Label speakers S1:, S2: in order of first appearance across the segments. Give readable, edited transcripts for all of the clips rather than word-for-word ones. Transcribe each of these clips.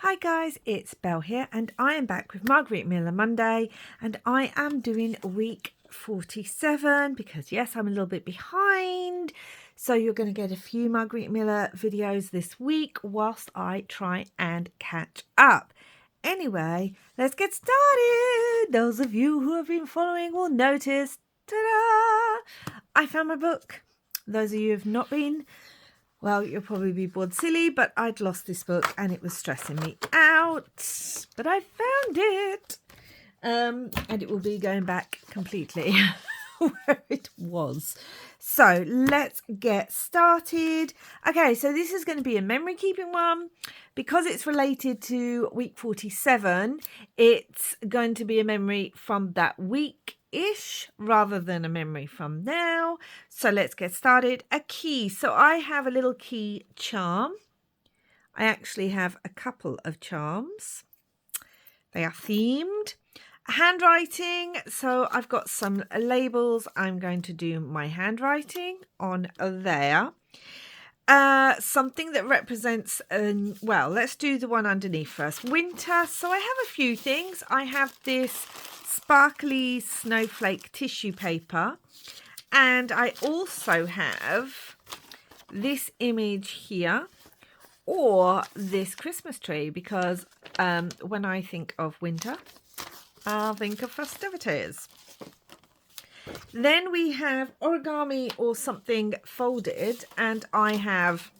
S1: Hi guys, it's Belle here and I am back with Margarete Miller Monday and I am doing week 47 because yes, I'm a little bit behind. So you're going to get a few Margarete Miller videos this week whilst I try and catch up. Anyway, let's get started. Those of you who have been following will notice, ta-da! I found my book. Those of you who have not been, well, you'll probably be bored silly, but I'd lost this book and it was stressing me out. But I found it. And it will be going back completely where it was. So let's get started. Okay, so this is going to be a memory keeping one. Because it's related to week 47, it's going to be a memory from that week-ish rather than a memory from now. So let's get started. A key. So I have a little key charm. I actually have a couple of charms. They are themed. Handwriting. So I've got some labels. I'm going to do my handwriting on there. Something that represents, well, let's do the one underneath first. Winter. So I have a few things. I have this sparkly snowflake tissue paper. And I also have this image here, or this Christmas tree, because when I think of winter, I'll think of festivities. Then we have origami or something folded, and I have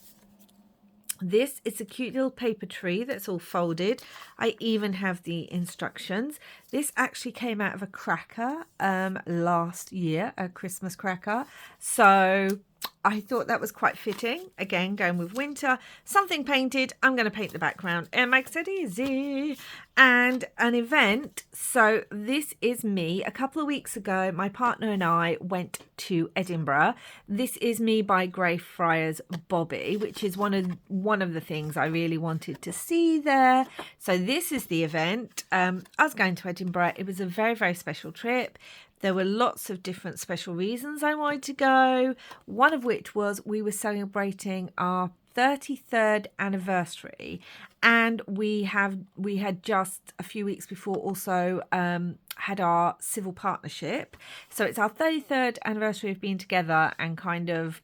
S1: this. It's a cute little paper tree that's all folded. I even have the instructions. This actually came out of a cracker last year, a Christmas cracker. So I thought that was quite fitting. Again, going with winter. Something painted. I'm going to paint the background. It makes it easy. And an event. So this is me. A couple of weeks ago, my partner and I went to Edinburgh. Us Is Me by Greyfriars Bobby, which is one of the things I really wanted to see there. So this is the event. I was going to Edinburgh. It was a very, very special trip. There were lots of different special reasons I wanted to go. One of which was we were celebrating our 33rd anniversary, and we had just a few weeks before also had our civil partnership. So it's our 33rd anniversary of being together and kind of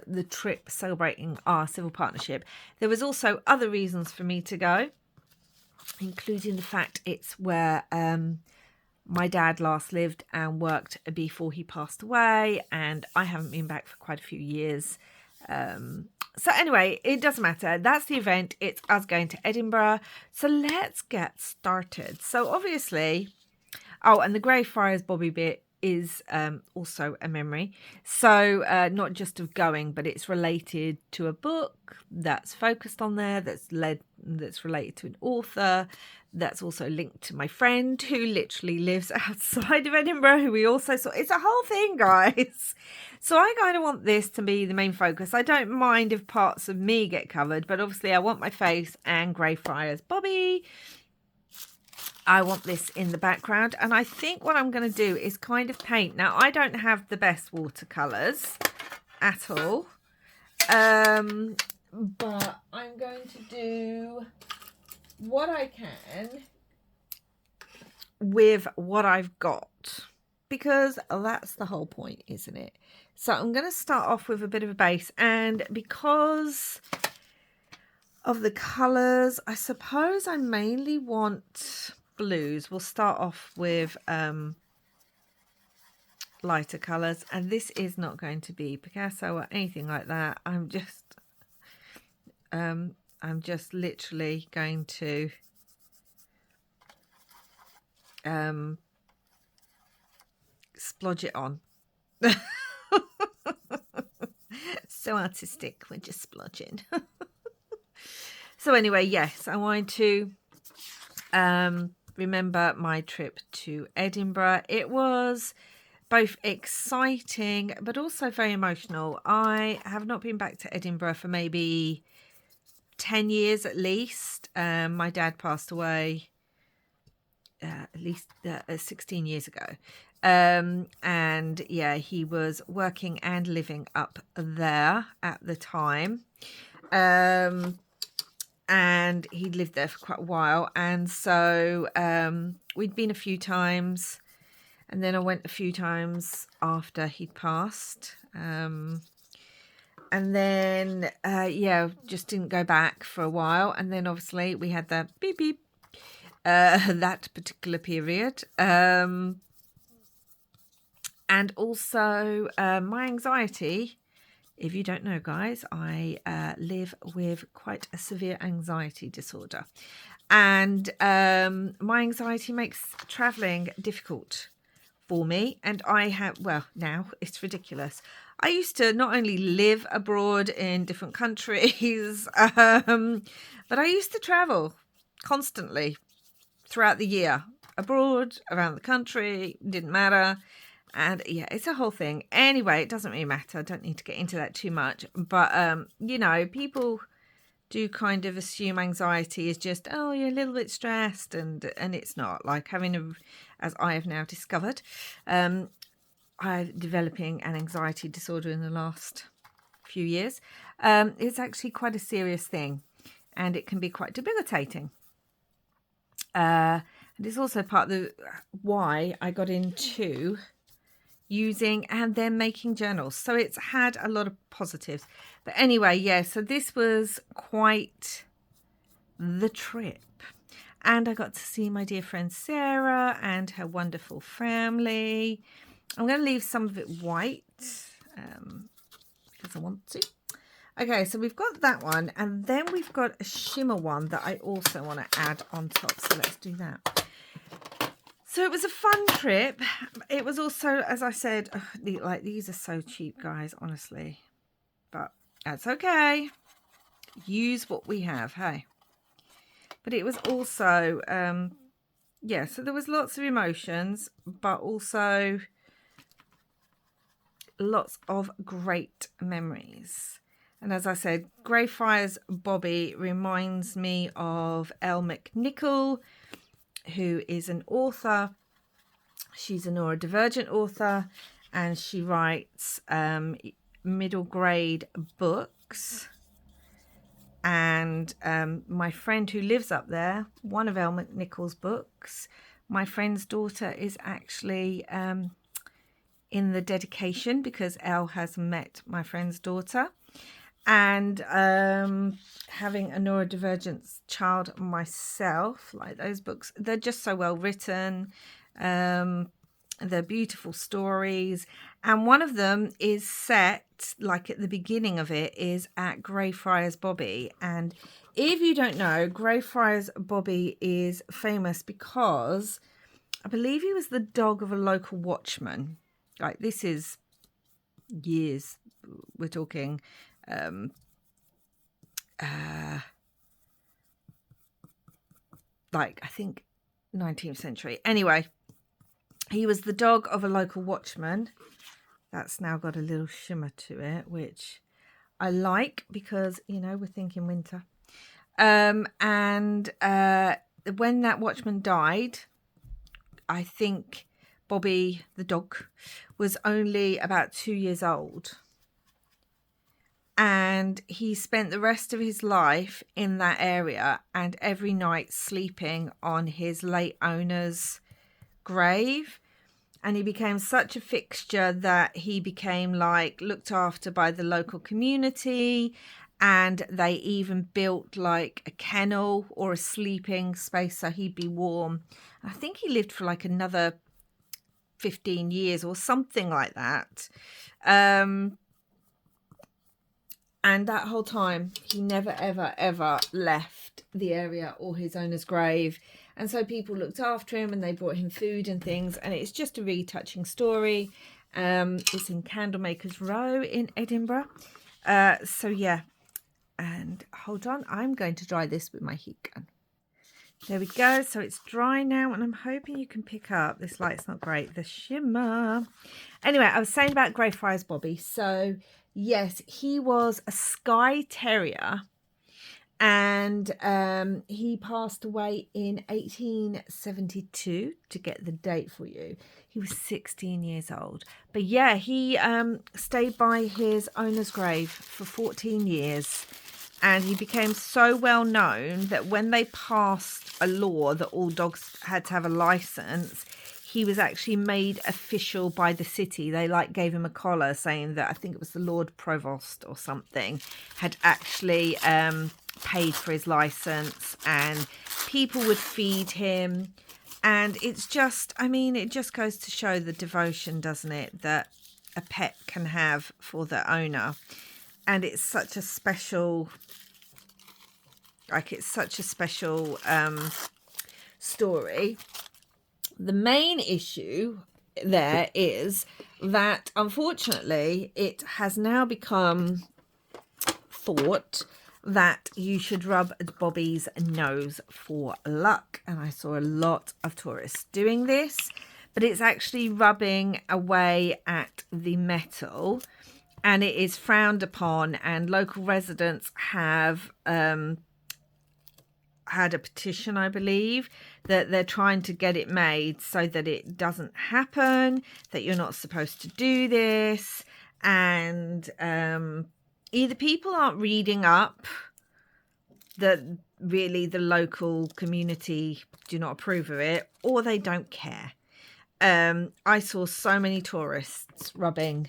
S1: the trip celebrating our civil partnership. There was also other reasons for me to go, including the fact it's where my dad last lived and worked before he passed away, and I haven't been back for quite a few years. So anyway, it doesn't matter. That's the event. It's us going to Edinburgh. So let's get started. So obviously, oh, and the Greyfriars Bobby bit is also a memory. So not just of going, but it's related to a book that's focused on there, that's related to an author, that's also linked to my friend who literally lives outside of Edinburgh, who we also saw. It's a whole thing, guys. So I kind of want this to be the main focus. I don't mind if parts of me get covered, but obviously I want my face and Greyfriars Bobby. I want this in the background, and I think what I'm going to do is kind of paint. Now, I don't have the best watercolours at all, but I'm going to do what I can with what I've got, because that's the whole point, isn't it? So I'm going to start off with a bit of a base, and because of the colours, I suppose I mainly want blues. We'll start off with lighter colours, and this is not going to be Picasso or anything like that. I'm just literally going to splodge it on. So artistic, we're just splodging. So anyway, yes, I wanted to remember my trip to Edinburgh. It was both exciting but also very emotional. I have not been back to Edinburgh for maybe 10 years at least. My dad passed away at least 16 years ago. And yeah, he was working and living up there at the time. and he'd lived there for quite a while. And so we'd been a few times, and then I went a few times after he'd passed. And then, just didn't go back for a while. And then obviously we had the beep beep, that particular period. And also my anxiety, if you don't know, guys, I live with quite a severe anxiety disorder. And my anxiety makes travelling difficult for me. And I have, well, now it's ridiculous. I used to not only live abroad in different countries, but I used to travel constantly throughout the year, abroad, around the country, didn't matter. And yeah, it's a whole thing. Anyway, it doesn't really matter. I don't need to get into that too much. But, people do kind of assume anxiety is just, oh, you're a little bit stressed. And it's not. Like as I have now discovered, I'm developing an anxiety disorder in the last few years. It's actually quite a serious thing, and it can be quite debilitating. And it's also part of the why I got into using and then making journals. So it's had a lot of positives. But anyway, yeah, so this was quite the trip. And I got to see my dear friend Sarah and her wonderful family. I'm going to leave some of it white because I want to. Okay, so we've got that one. And then we've got a shimmer one that I also want to add on top. So let's do that. So it was a fun trip. It was also, as I said, like these are so cheap, guys, honestly. But that's okay. Use what we have, hey. But it was also, so there was lots of emotions, but also lots of great memories. And as I said, Greyfriars Bobby reminds me of Elle McNichol, who is an author. She's a neurodivergent author, and she writes middle grade books. And my friend who lives up there, one of Elle McNichol's books, my friend's daughter is actually in the dedication because Elle has met my friend's daughter. And having a neurodivergent child myself, like those books, they're just so well written. They're beautiful stories. And one of them is set, like at the beginning of it, is at Greyfriars Bobby. And if you don't know, Greyfriars Bobby is famous because I believe he was the dog of a local watchman. Like this is years, we're talking like I think 19th century. Anyway, he was the dog of a local watchman. That's now got a little shimmer to it, which I like because, we're thinking winter. And when that watchman died, I think Bobby, the dog, was only about 2 years old. And he spent the rest of his life in that area and every night sleeping on his late owner's grave. And he became such a fixture that he became looked after by the local community. And they even built like a kennel or a sleeping space so he'd be warm. I think he lived for another 15 years or something like that. And that whole time, he never, ever, ever left the area or his owner's grave. And so people looked after him and they brought him food and things. And it's just a really touching story. It's in Candlemakers Row in Edinburgh. So, yeah. And hold on, I'm going to dry this with my heat gun. There we go. So it's dry now. And I'm hoping you can pick up, this light's not great, the shimmer. Anyway, I was saying about Greyfriars Bobby. So yes, he was a Skye Terrier, and he passed away in 1872, to get the date for you. He was 16 years old. But yeah, he stayed by his owner's grave for 14 years. And he became so well known that when they passed a law that all dogs had to have a license, he was actually made official by the city. They gave him a collar saying that, I think it was the Lord Provost or something, had actually paid for his license, and people would feed him. And it's just, I mean, it just goes to show the devotion, doesn't it, that a pet can have for the owner. And it's such a special, story. The main issue there is that, unfortunately, it has now become thought that you should rub Bobby's nose for luck. And I saw a lot of tourists doing this, but it's actually rubbing away at the metal, and it is frowned upon, and local residents have had a petition, I believe, that they're trying to get it made so that it doesn't happen, that you're not supposed to do this. And either people aren't reading up, that really the local community do not approve of it, or they don't care. I saw so many tourists rubbing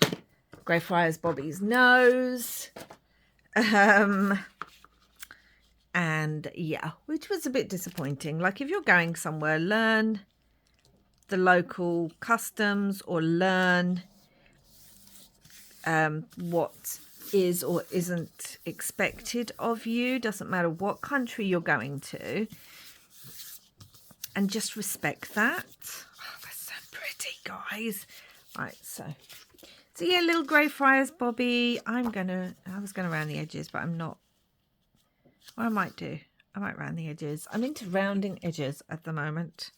S1: Greyfriars Bobby's nose. And yeah, which was a bit disappointing. Like, if you're going somewhere, learn the local customs, or learn what is or isn't expected of you. Doesn't matter what country you're going to, and just respect that. Oh, that's so pretty, guys. Right, so yeah, little Greyfriars Bobby. I was gonna round the edges, but I'm not. What I might do, I might round the edges. I'm into rounding edges at the moment.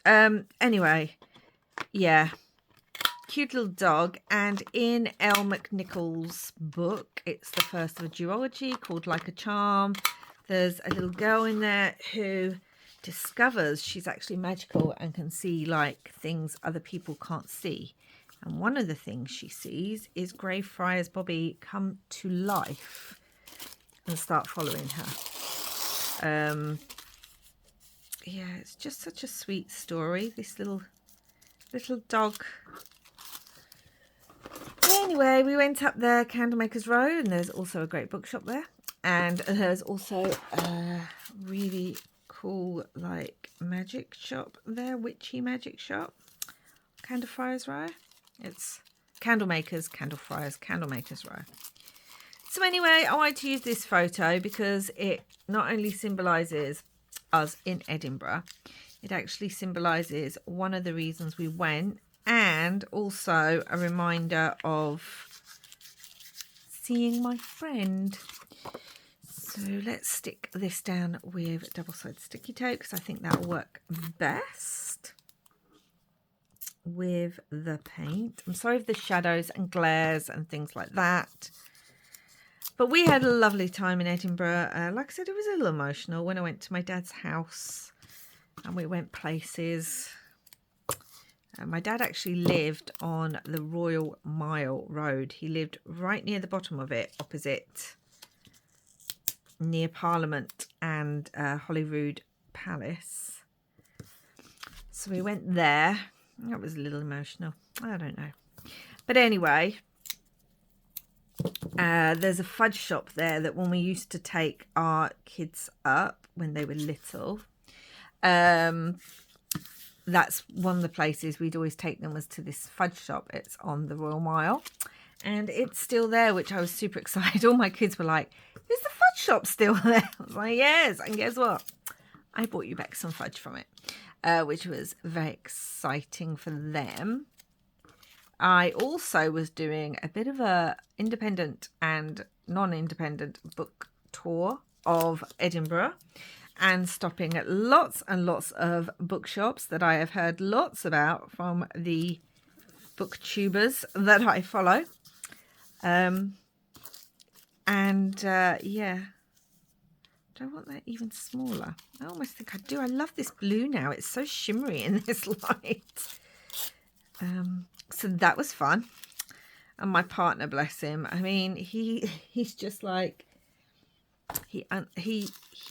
S1: Anyway, yeah, cute little dog. And in Elle McNichol's book, it's the first of a duology called Like a Charm. There's a little girl in there who discovers she's actually magical and can see like things other people can't see. And one of the things she sees is Greyfriars Bobby come to life and start following her. Yeah, it's just such a sweet story, this little dog. Anyway, we went up there, Candlemakers Row, and there's also a great bookshop there, and there's also a really cool like magic shop there, witchy magic shop. Candlemakers Row. It's Candlemakers Row. So anyway, I wanted to use this photo because it not only symbolises us in Edinburgh, it actually symbolises one of the reasons we went, and also a reminder of seeing my friend. So let's stick this down with double-sided sticky tape, because I think that'll work best with the paint. I'm sorry for the shadows and glares and things like that. But we had a lovely time in Edinburgh. Like I said, it was a little emotional when I went to my dad's house and we went places. My dad actually lived on the Royal Mile Road. He lived right near the bottom of it, opposite, near Parliament and Holyrood Palace. So we went there. That was a little emotional. I don't know. But anyway, there's a fudge shop there that when we used to take our kids up when they were little, that's one of the places we'd always take them, was to this fudge shop. It's on the Royal Mile, and it's still there, which I was super excited. All my kids were like, is the fudge shop still there? I was like, yes. And guess what? I bought you back some fudge from it, which was very exciting for them. I also was doing a bit of a independent and non-independent book tour of Edinburgh, and stopping at lots and lots of bookshops that I have heard lots about from the booktubers that I follow. Yeah, do I want that even smaller? I almost think I do. I love this blue now. It's so shimmery in this light. So that was fun. And my partner, bless him, I mean, he's just like, he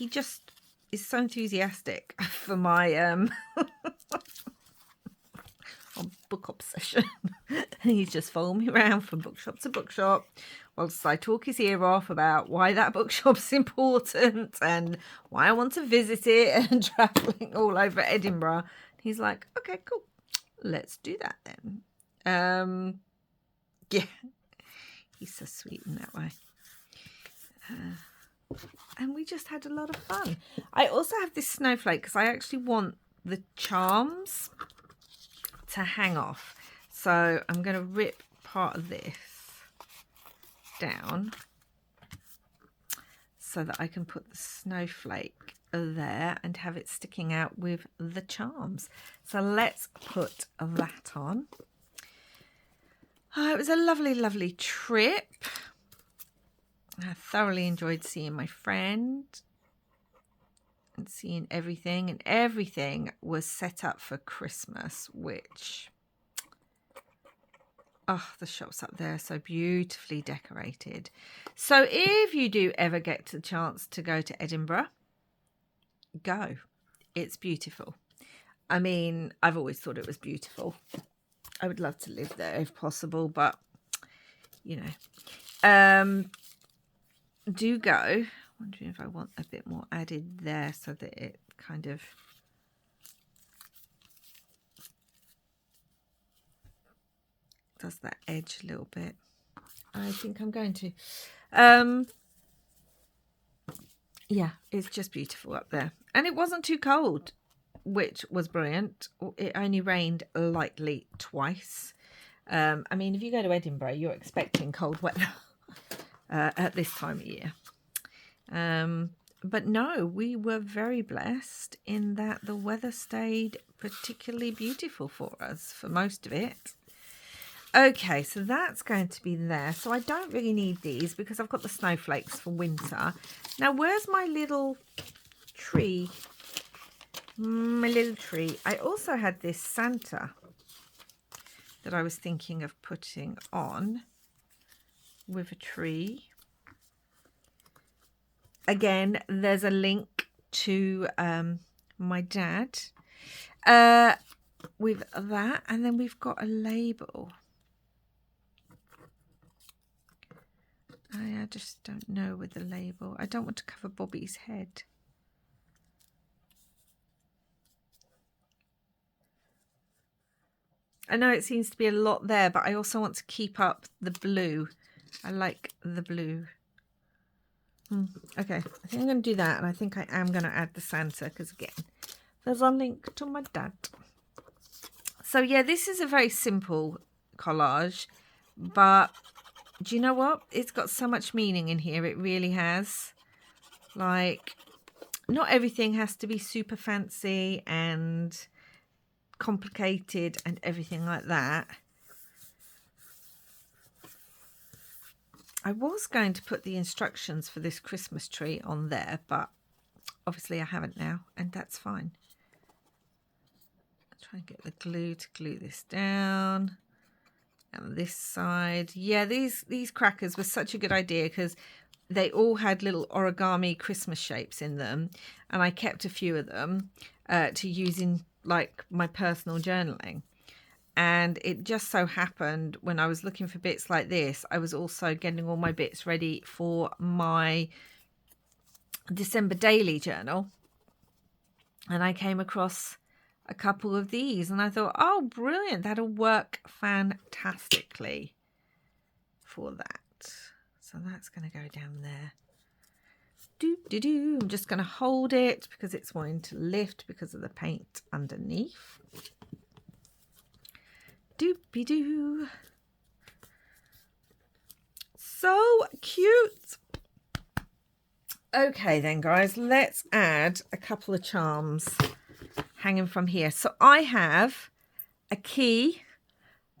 S1: just is so enthusiastic for my book obsession. He's just following me around from bookshop to bookshop whilst I talk his ear off about why that bookshop's important and why I want to visit it, and travelling all over Edinburgh. He's like, okay, cool, let's do that then. Yeah, he's so sweet in that way. And we just had a lot of fun. I also have this snowflake because I actually want the charms to hang off. So I'm going to rip part of this down so that I can put the snowflake there and have it sticking out with the charms. So let's put that on. It was a lovely, lovely trip. I thoroughly enjoyed seeing my friend and seeing everything, and everything was set up for Christmas, which, oh, the shops up there are so beautifully decorated. So if you do ever get the chance to go to Edinburgh, go. It's beautiful. I mean, I've always thought it was beautiful. I would love to live there if possible, but you know, do go. Wondering if I want a bit more added there so that it kind of does that edge a little bit. I think I'm going to. Yeah, it's just beautiful up there. And it wasn't too cold, which was brilliant. It only rained lightly twice. I mean, if you go to Edinburgh, you're expecting cold weather at this time of year. But no, we were very blessed in that the weather stayed particularly beautiful for us for most of it. Okay, so that's going to be there. So I don't really need these because I've got the snowflakes for winter. Now, where's my little tree? My little tree. I also had this Santa that I was thinking of putting on with a tree. Again, there's a link to my dad with that, and then we've got a label. I just don't know with the label. I don't want to cover Bobby's head. I know it seems to be a lot there, but I also want to keep up the blue. I like the blue. Okay, I think I'm going to do that, and I think I am going to add the Santa because, again, there's a link to my dad. So, yeah, this is a very simple collage, but do you know what? It's got so much meaning in here. It really has. Like, not everything has to be super fancy and complicated and everything like that. I was going to put the instructions for this Christmas tree on there, but obviously I haven't now, and that's fine. I'll try and get the glue to glue this down. And this side. Yeah, these crackers were such a good idea because they all had little origami Christmas shapes in them, and I kept a few of them to use in like my personal journaling. And it just so happened when I was looking for bits like this, I was also getting all my bits ready for my December daily journal. And I came across a couple of these and I thought, oh, brilliant. That'll work fantastically for that. So that's going to go down there. I'm just going to hold it because it's wanting to lift because of the paint underneath. Doopy-doo. So cute. Okay then, guys, let's add a couple of charms hanging from here. So I have a key,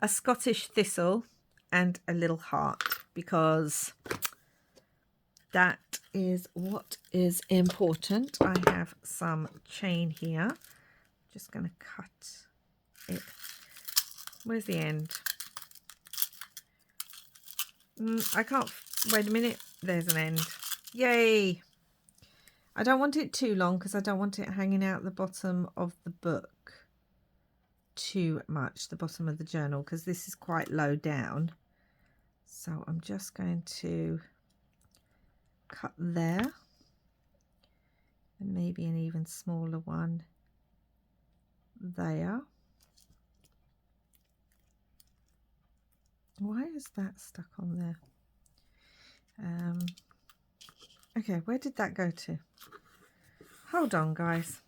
S1: a Scottish thistle, and a little heart because that is what is important. I have some chain here. Just going to cut it. Where's the end? I can't. Wait a minute. There's an end. Yay. I don't want it too long because I don't want it hanging out the bottom of the book too much, the bottom of the journal, because this is quite low down. So I'm just going to cut there, and maybe an even smaller one there. Why is that stuck on there? Okay, where did that go to? Hold on, guys.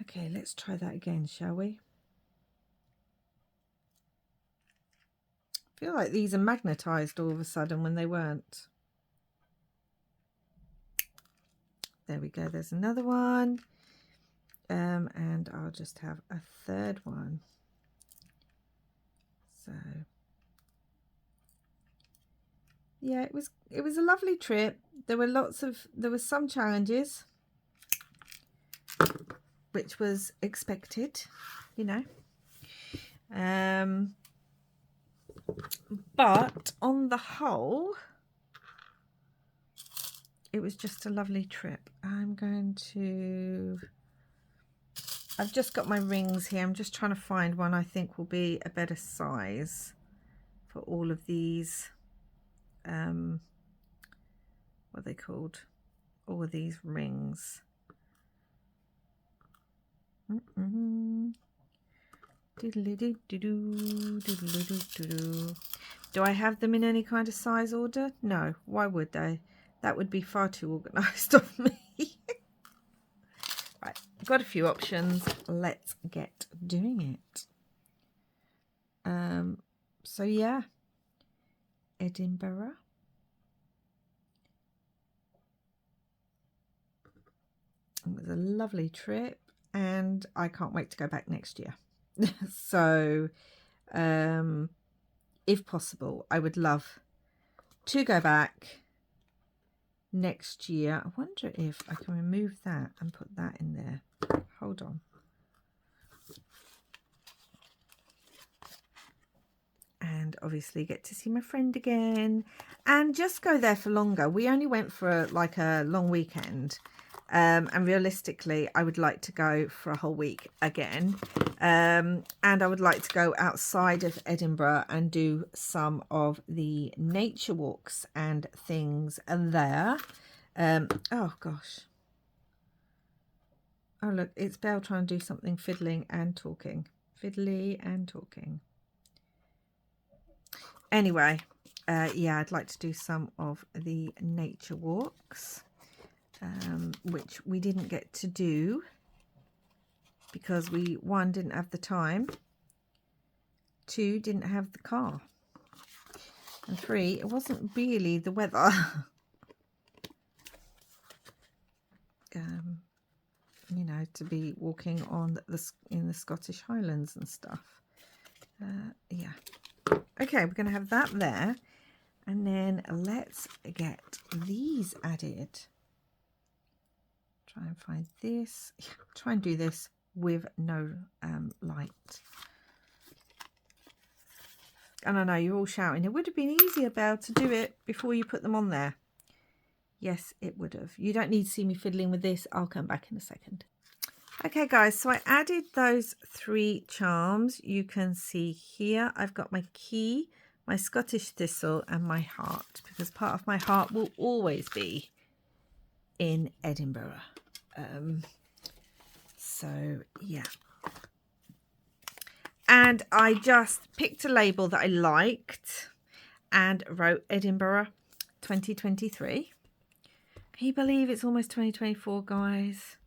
S1: Okay, let's try that again, shall we? I feel like these are magnetized all of a sudden when they weren't. There we go, there's another one. And I'll just have a third one. So yeah, it was a lovely trip. There were some challenges, which was expected, you know. But on the whole, it was just a lovely trip. I've just got my rings here. I'm just trying to find one I think will be a better size for all of these. What are they called? All of these rings. Do I have them in any kind of size order? No. Why would they? That would be far too organised of me. Right, I've got a few options. Let's get doing it. So yeah, Edinburgh. It was a lovely trip, and I can't wait to go back next year. So if possible, I would love to go back next year. I wonder if I can remove that and put that in there. Hold on. And obviously get to see my friend again and just go there for longer. We only went for like a long weekend. And realistically, I would like to go for a whole week again. And I would like to go outside of Edinburgh and do some of the nature walks and things there. Oh, gosh. Oh, look, it's Belle trying to do something fiddling and talking. Fiddly and talking. Anyway, yeah, I'd like to do some of the nature walks. Which we didn't get to do because we, 1, didn't have the time, 2, didn't have the car, and 3, it wasn't really the weather. You know, to be walking on in the Scottish Highlands and stuff. Yeah. Okay, we're going to have that there, and then let's get these added. Try and find this. Try and do this with no light. And I know you're all shouting, it would have been easier, Belle, to do it before you put them on there. Yes, it would have. You don't need to see me fiddling with this. I'll come back in a second. Okay, guys, so I added those 3 charms. You can see here I've got my key, my Scottish thistle, and my heart, because part of my heart will always be in Edinburgh. So yeah, and I just picked a label that I liked and wrote Edinburgh 2023. Can you believe it's almost 2024, guys?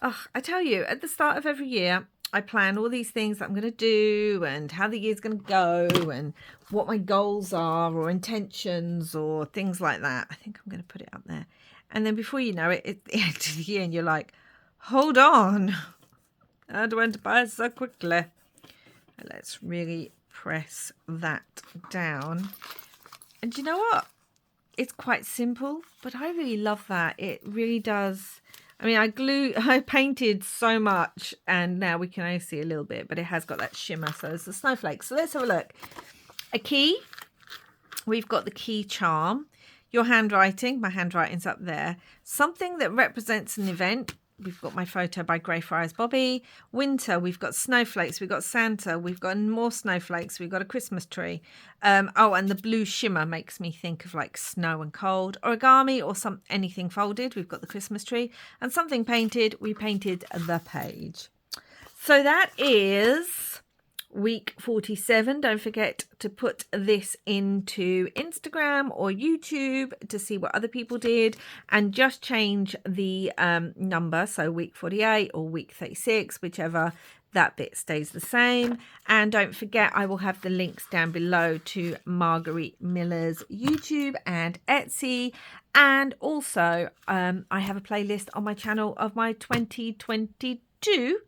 S1: Oh, I tell you, at the start of every year I plan all these things that I'm going to do and how the year's going to go and what my goals are or intentions or things like that. I think I'm going to put it up there. And then before you know it, it's the end of the year and you're like, hold on. I went by so quickly. Let's really press that down. And you know what? It's quite simple, but I really love that. It really does. I mean, I painted so much and now we can only see a little bit, but it has got that shimmer. So it's a snowflake. So let's have a look. A key. We've got the key charm. your handwriting. My handwriting's up there. Something that represents an event. We've got my photo by Greyfriars Bobby. Winter, we've got snowflakes, we've got Santa, we've got more snowflakes, we've got a Christmas tree. Oh, and the blue shimmer makes me think of like snow and cold. Origami or anything folded, we've got the Christmas tree. And something painted, we painted the page. So that is week 47. Don't forget to put this into Instagram or YouTube to see what other people did, and just change the number, so week 48 or week 36, whichever. That bit stays the same. And don't forget, I will have the links down below to Margarete Miller's YouTube and Etsy. And also I have a playlist on my channel of my 2022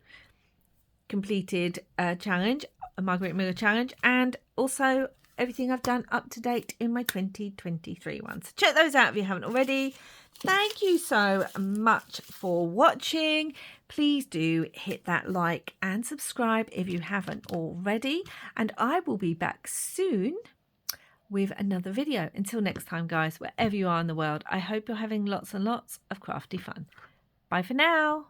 S1: completed challenge, a Margarete Miller challenge, and also everything I've done up to date in my 2023 ones. Check those out if you haven't already. Thank you so much for watching. Please do hit that like and subscribe if you haven't already, and I will be back soon with another video. Until next time, guys, wherever you are in the world, I hope you're having lots and lots of crafty fun. Bye for now.